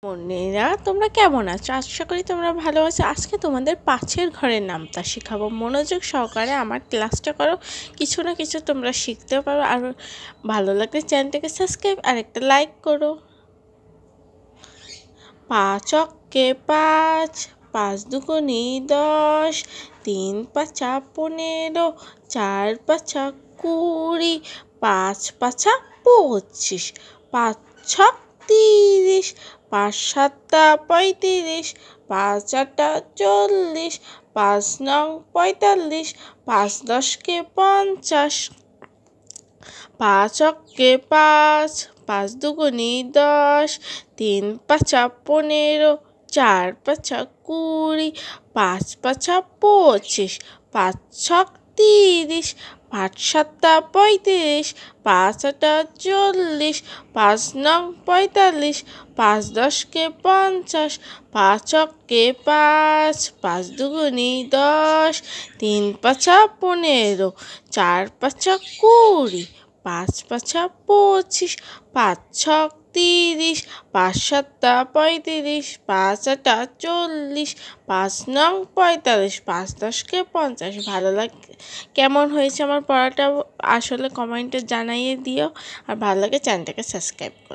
বোনেরা, তোমরা কেমন আছো? আশা করি তোমরা ভালো আছো। আজকে তোমাদের পাশের ঘরের নামটা শেখাবো। মনোযোগ সহকারে আমার ক্লাসটা করো, কিছু না কিছু তোমরা শিখতেও পারো। আর ভালো লাগলে চ্যানেলটাকে সাবস্ক্রাইব আর একটা লাইক করো। ৫ অক্কে ৫, ৫ দুগুণে ১০, ৩ পাঁচা ১৫, ৪ পাঁচা ২০, ৫ পাঁচা ২৫, ৫ ছক ৩০, ৫ সাতটা ৩৫, ৫ আটটা ৪০, ৫ নং ৪৫, ৫ দশকে ৫০, ৫ অক্কে ৫, ৫ দুগুণে ১০, ৩ পাঁচা ১৫, ৪ পাঁচা ২০, ৫ পাঁচা ২৫, ৫ ছক ৩০, ৫ সাতটা ৩৫, ৫ আটটা ৪০, ৫ নং ৪৫, ৫ দশকে ৫০, ৫ অক্কে ৫, ৫ দুগুণে ১০, ৩ পাঁচা ১৫, ৪ পাঁচা ২০, ৫ পাঁচা ২৫, ৫ ছক ৩০, ৫ সাতটা ৩৫, ৫ আটটা ৪০, ৫ নং ৪৫, ৫ দশকে ৫০। ভালো লাগে কেমন হয়েছে আমার পড়াটা আসলে কমেন্টে জানাইয়ে দিও। আর ভালো লাগে চ্যানেলটাকে সাবস্ক্রাইব করো।